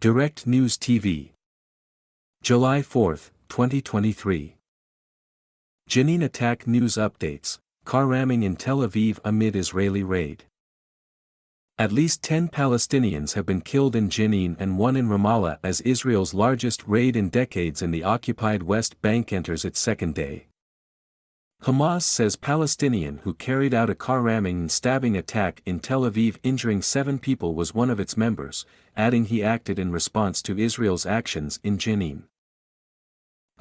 Direct News TV. July 4, 2023. Jenin attack news updates, car ramming in Tel Aviv amid Israeli raid. At least 10 Palestinians have been killed in Jenin and one in Ramallah as Israel's largest raid in decades in the occupied West Bank enters its second day. Hamas says Palestinian who carried out a car ramming and stabbing attack in Tel Aviv injuring 7 people was one of its members, adding he acted in response to Israel's actions in Jenin.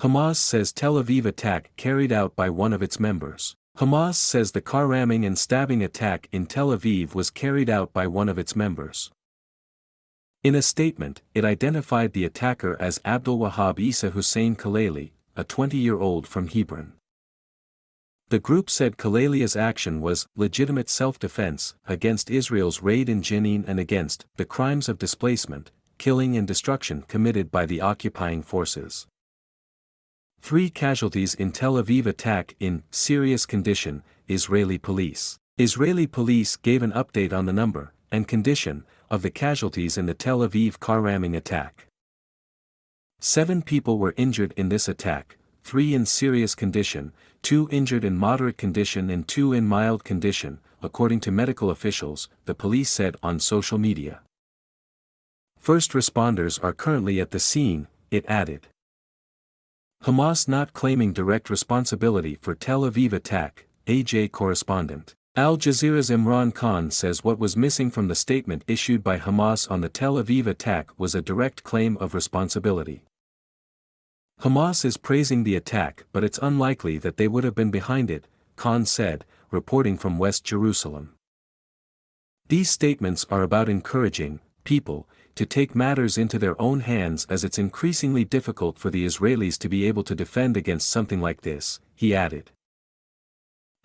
Hamas says Tel Aviv attack carried out by one of its members. Hamas says the car ramming and stabbing attack in Tel Aviv was carried out by one of its members. In a statement, it identified the attacker as Abdul Wahab Isa Hussein Khalili, a 20-year-old from Hebron. The group said Khalili's action was legitimate self-defense against Israel's raid in Jenin and against the crimes of displacement, killing and destruction committed by the occupying forces. 3 casualties in Tel Aviv attack in serious condition, Israeli police. Israeli police gave an update on the number and condition of the casualties in the Tel Aviv car ramming attack. 7 people were injured in this attack, 3 in serious condition, 2 injured in moderate condition and 2 in mild condition, according to medical officials, the police said on social media. First responders are currently at the scene, it added. Hamas not claiming direct responsibility for Tel Aviv attack, AJ correspondent. Al Jazeera's Imran Khan says what was missing from the statement issued by Hamas on the Tel Aviv attack was a direct claim of responsibility. Hamas is praising the attack but it's unlikely that they would have been behind it, Khan said, reporting from West Jerusalem. These statements are about encouraging people to take matters into their own hands as it's increasingly difficult for the Israelis to be able to defend against something like this, he added.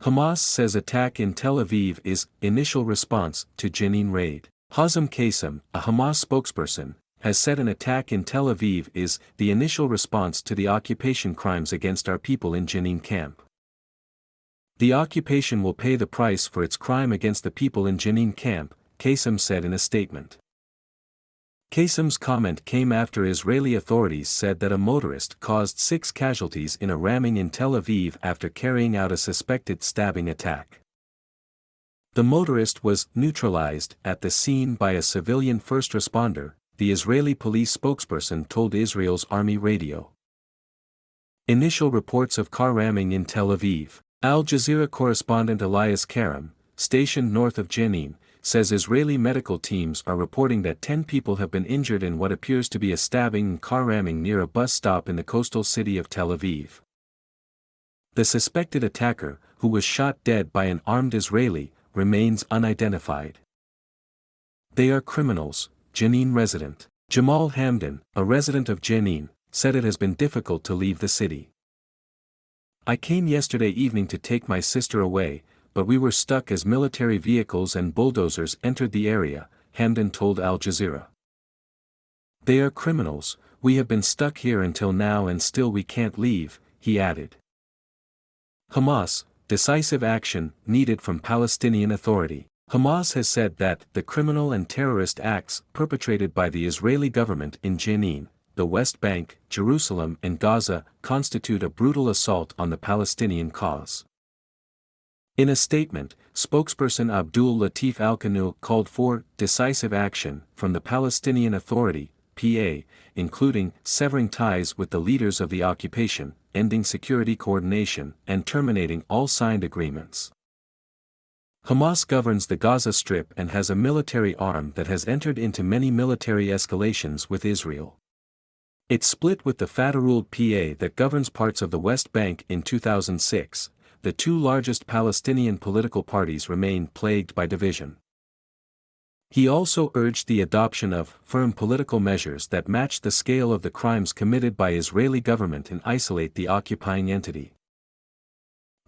Hamas says attack in Tel Aviv is initial response to Jenin raid. Hazem Qassem, a Hamas spokesperson, has said an attack in Tel Aviv is the initial response to the occupation crimes against our people in Jenin camp. The occupation will pay the price for its crime against the people in Jenin camp, Qassem said in a statement. Qassem's comment came after Israeli authorities said that a motorist caused 6 casualties in a ramming in Tel Aviv after carrying out a suspected stabbing attack. The motorist was neutralized at the scene by a civilian first responder, the Israeli police spokesperson told Israel's army radio. Initial reports of car ramming in Tel Aviv. Al Jazeera correspondent Elias Karam, stationed north of Jenin, says Israeli medical teams are reporting that 10 people have been injured in what appears to be a stabbing and car ramming near a bus stop in the coastal city of Tel Aviv. The suspected attacker, who was shot dead by an armed Israeli, remains unidentified. They are criminals, Jenin resident. Jamal Hamdan, a resident of Jenin, said it has been difficult to leave the city. I came yesterday evening to take my sister away, but we were stuck as military vehicles and bulldozers entered the area, Hamdan told Al Jazeera. They are criminals, we have been stuck here until now and still we can't leave, he added. Hamas, decisive action needed from Palestinian Authority. Hamas has said that the criminal and terrorist acts perpetrated by the Israeli government in Jenin, the West Bank, Jerusalem and Gaza constitute a brutal assault on the Palestinian cause. In a statement, spokesperson Abdul Latif Al-Qanu called for decisive action from the Palestinian Authority, PA, including severing ties with the leaders of the occupation, ending security coordination, and terminating all signed agreements. Hamas governs the Gaza Strip and has a military arm that has entered into many military escalations with Israel. It split with the Fatah-ruled PA that governs parts of the West Bank in 2006. The 2 largest Palestinian political parties remain plagued by division. He also urged the adoption of firm political measures that match the scale of the crimes committed by Israeli government and isolate the occupying entity.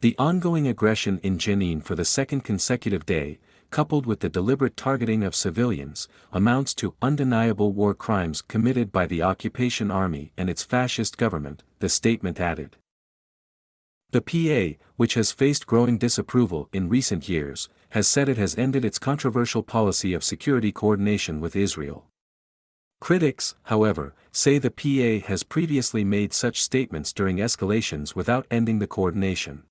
The ongoing aggression in Jenin for the second consecutive day, coupled with the deliberate targeting of civilians, amounts to undeniable war crimes committed by the occupation army and its fascist government, the statement added. The PA, which has faced growing disapproval in recent years, has said it has ended its controversial policy of security coordination with Israel. Critics, however, say the PA has previously made such statements during escalations without ending the coordination.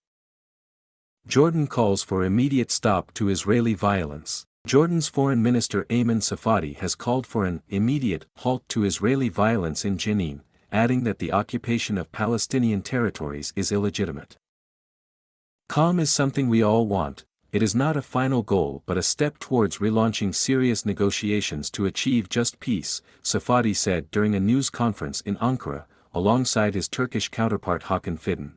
Jordan calls for immediate stop to Israeli violence. Jordan's Foreign Minister Ayman Safadi has called for an immediate halt to Israeli violence in Jenin, adding that the occupation of Palestinian territories is illegitimate. Calm is something we all want. It is not a final goal but a step towards relaunching serious negotiations to achieve just peace, Safadi said during a news conference in Ankara, alongside his Turkish counterpart Hakan Fidan.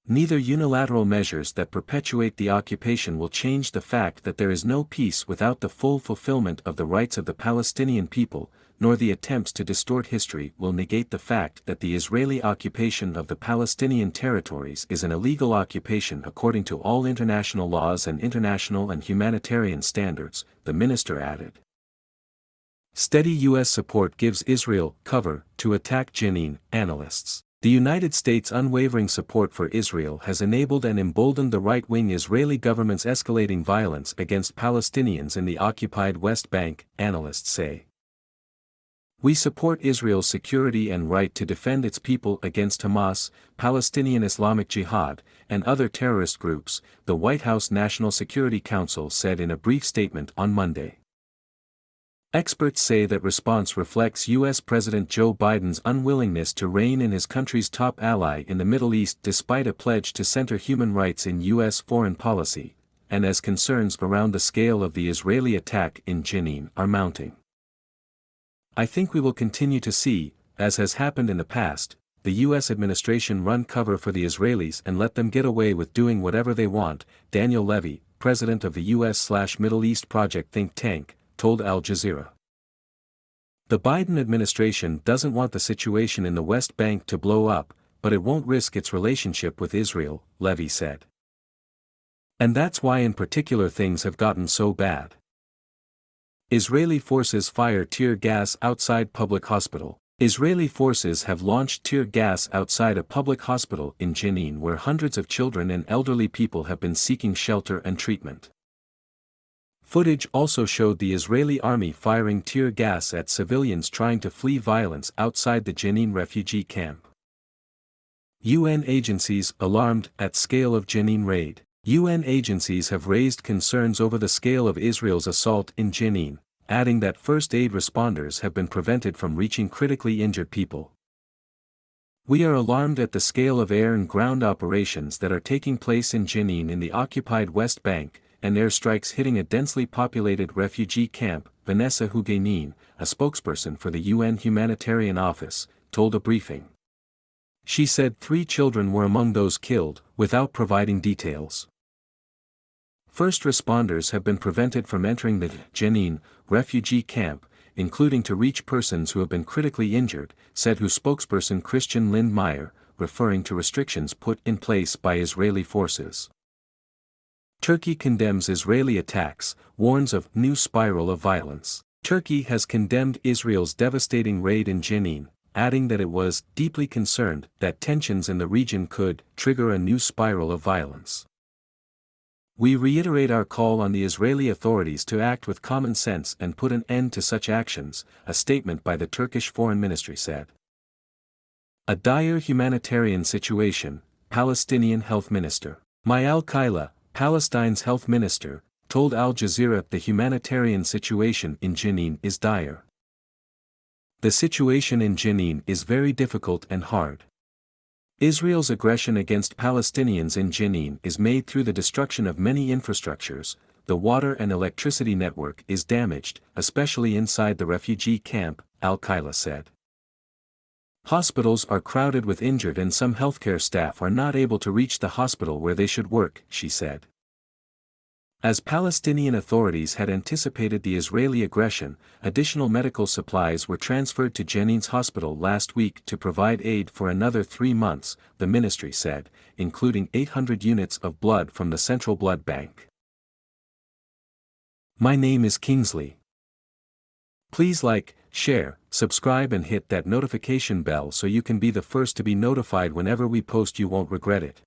Neither unilateral measures that perpetuate the occupation will change the fact that there is no peace without the full fulfillment of the rights of the Palestinian people, nor the attempts to distort history will negate the fact that the Israeli occupation of the Palestinian territories is an illegal occupation according to all international laws and international and humanitarian standards, the minister added. Steady U.S. support gives Israel cover to attack Jenin, analysts. The United States' unwavering support for Israel has enabled and emboldened the right-wing Israeli government's escalating violence against Palestinians in the occupied West Bank, analysts say. We support Israel's security and right to defend its people against Hamas, Palestinian Islamic Jihad, and other terrorist groups, the White House National Security Council said in a brief statement on Monday. Experts say that response reflects U.S. President Joe Biden's unwillingness to rein in his country's top ally in the Middle East despite a pledge to center human rights in U.S. foreign policy, and as concerns around the scale of the Israeli attack in Jenin are mounting. I think we will continue to see, as has happened in the past, the U.S. administration run cover for the Israelis and let them get away with doing whatever they want, Daniel Levy, president of the U.S./Middle East Project think tank, told Al Jazeera. The Biden administration doesn't want the situation in the West Bank to blow up, but it won't risk its relationship with Israel, Levy said. And that's why in particular things have gotten so bad. Israeli forces fire tear gas outside public hospital. Israeli forces have launched tear gas outside a public hospital in Jenin where hundreds of children and elderly people have been seeking shelter and treatment. Footage also showed the Israeli army firing tear gas at civilians trying to flee violence outside the Jenin refugee camp. UN agencies alarmed at scale of Jenin raid. UN agencies have raised concerns over the scale of Israel's assault in Jenin, adding that first aid responders have been prevented from reaching critically injured people. We are alarmed at the scale of air and ground operations that are taking place in Jenin in the occupied West Bank, and airstrikes hitting a densely populated refugee camp, Vanessa Huguenin, a spokesperson for the UN Humanitarian Office, told a briefing. She said 3 children were among those killed, without providing details. First responders have been prevented from entering the Jenin refugee camp, including to reach persons who have been critically injured, said WHO spokesperson Christian Lindmeier, referring to restrictions put in place by Israeli forces. Turkey condemns Israeli attacks, warns of new spiral of violence. Turkey has condemned Israel's devastating raid in Jenin, adding that it was deeply concerned that tensions in the region could trigger a new spiral of violence. We reiterate our call on the Israeli authorities to act with common sense and put an end to such actions, a statement by the Turkish Foreign Ministry said. A dire humanitarian situation, Palestinian Health Minister. Mayal Kaila, Palestine's health minister, told Al Jazeera the humanitarian situation in Jenin is dire. The situation in Jenin is very difficult and hard. Israel's aggression against Palestinians in Jenin is made through the destruction of many infrastructures, the water and electricity network is damaged, especially inside the refugee camp, Al-Qaila said. Hospitals are crowded with injured and some healthcare staff are not able to reach the hospital where they should work, she said. As Palestinian authorities had anticipated the Israeli aggression, additional medical supplies were transferred to Jenin's hospital last week to provide aid for another 3 months, the ministry said, including 800 units of blood from the Central Blood Bank. My name is Kingsley. Please like, share, subscribe and hit that notification bell so you can be the first to be notified whenever we post. You won't regret it.